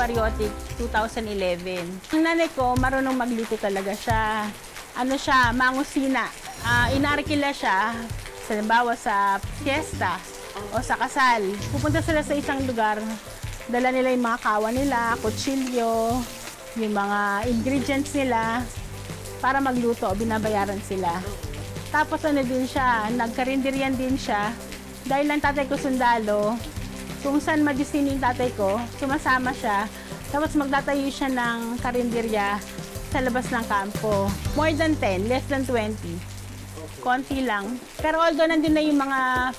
Bariotic 2011. Ang nanay ko, marunong magluto talaga siya. Ano siya, mangusina. Inarkila siya, halimbawa sa fiesta o sa kasal. Pupunta sila sa isang lugar, dala nila yung mga kawa nila, kutsilyo, yung mga ingredients nila para magluto, binabayaran sila. Tapos ano din siya, nagkarinderyan din siya. Dahil lang tatay ko sundalo, kung saan madistino yung tatay ko, sumasama siya. Tapos magtatayo siya ng karinderya sa labas ng kampo. More than 10, less than 20. Konti lang. Pero although nandun na yung mga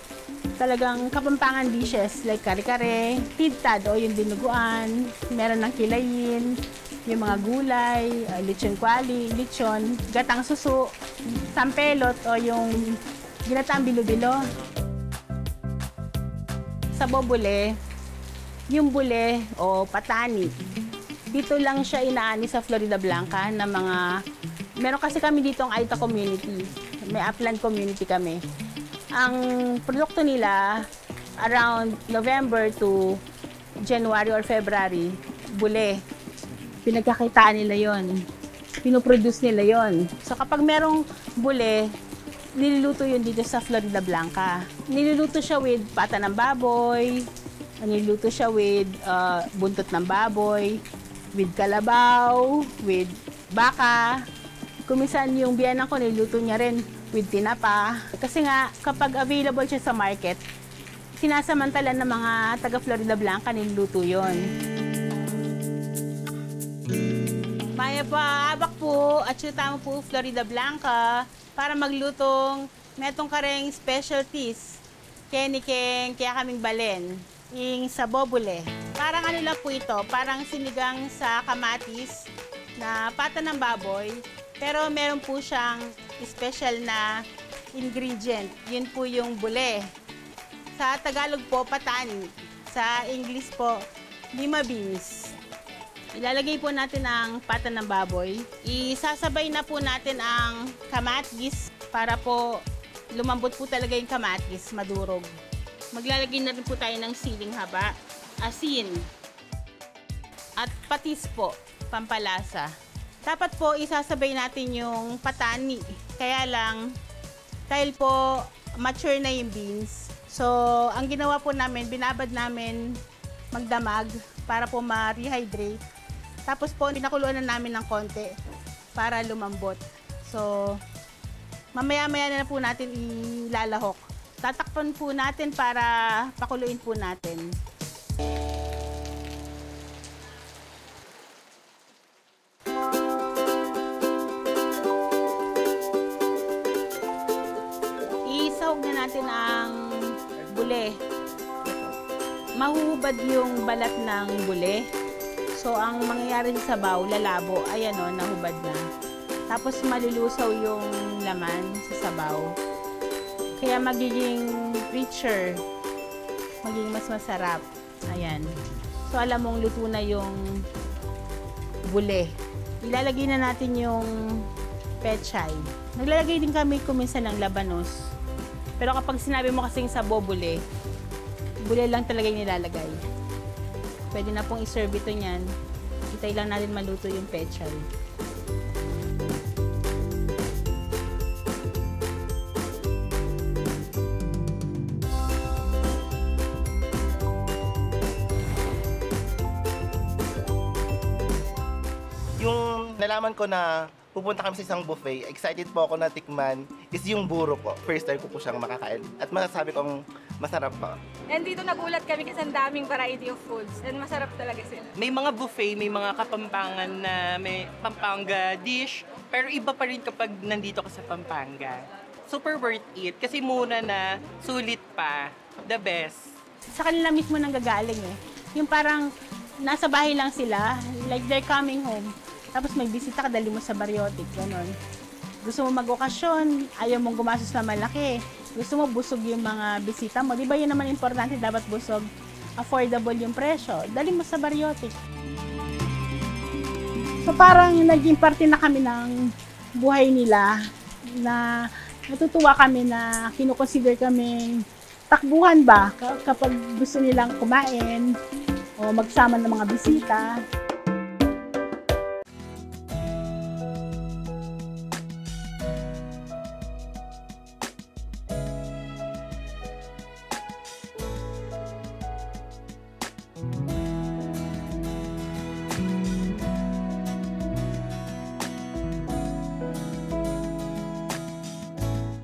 talagang kapampangan dishes like kare-kare, tidtad o yung dinuguan, meron ng kilayin, yung mga gulay, lechon kwali, lechon, gatang suso, sampelot o yung ginataang bilo-bilo. Sa bobole, yung bule o patani, dito lang siya inaani sa Florida Blanca na mga, meron kasi kami dito ang Aita community, may upland community kami. Ang produkto nila, around November to January or February, bule. Pinagkakitaan nila yon, pinoproduce nila yon. So kapag merong bule, niluluto yun dito sa Florida Blanca. Niluluto siya with pata ng baboy, niluluto siya with buntot ng baboy, with kalabaw, with baka. Kumisan yung biyanan ko, niluluto niya rin with tinapa. Kasi nga, kapag available siya sa market, sinasamantala ng mga taga Florida Blanca, niluluto yun. Maya pa, abak po, at tama po Florida Blanca para maglutong metong kareng specialties. Kenikeng, kaya kaming balen. Yung sa bobule. Parang ano lang po ito, parang sinigang sa kamatis na pata ng baboy. Pero meron po siyang special na ingredient. Yun po yung bule. Sa Tagalog po, patani. Sa English po, lima beans. Ilalagay po natin ang pata ng baboy. Isasabay na po natin ang kamatis para po lumambot po talaga yung kamatis, madurog. Maglalagay na rin po tayo ng siling haba, asin, at patis po, pampalasa. Dapat po isasabay natin yung patani. Kaya lang, dahil po mature na yung beans, so ang ginawa po namin, binabad namin magdamag para po ma-rehydrate. Tapos po, pinakuluan na namin ng konti para lumambot. So, mamaya-maya na po natin ilalahok. Tatakpan po natin para pakuluin po natin. Isahog na natin ang bule. Mahuhubad yung balat ng bule. So, ang mangyayari sa sabaw, lalabo, ayan o, nahubad na. Tapos malulusaw yung laman sa sabaw. Kaya magiging richer, magiging mas masarap. Ayan. So, alam mong luto na yung bule. Ilalagay na natin yung pechay. Naglalagay din kami kuminsan ng labanos. Pero kapag sinabi mo kasing sa bobule, bule lang talaga yung nilalagay. Pwede na pong iserve ito niyan. Itay lang natin maluto yung pechay. Yung nalaman ko na pupunta kami sa isang buffet, excited po ako na tikman is yung buro po. First time ko po siyang makakain. At masasabi kong masarap po. And dito nagulat kami kasi ang daming variety of foods and masarap talaga sila. May mga buffet, may mga kapampangan na may Pampanga dish, pero iba pa rin kapag nandito ka sa Pampanga. Super worth it kasi mura na, sulit pa, the best. Sa kanila mismo nanggagaling eh. Yung parang nasa bahay lang sila, like they're coming home. Tapos may bisita ka, dali mo sa Bariotic, gano'n. Gusto mo mag-okasyon, ayaw mong gumastos na malaki. Gusto mo busog yung mga bisita mo. Di ba yun naman importante, dapat busog, affordable yung presyo. Dali mo sa Bariotic. So parang naging parte na kami ng buhay nila na natutuwa kami na kinukonsider kaming takbuhan ba kapag gusto nilang kumain o magsama ng mga bisita.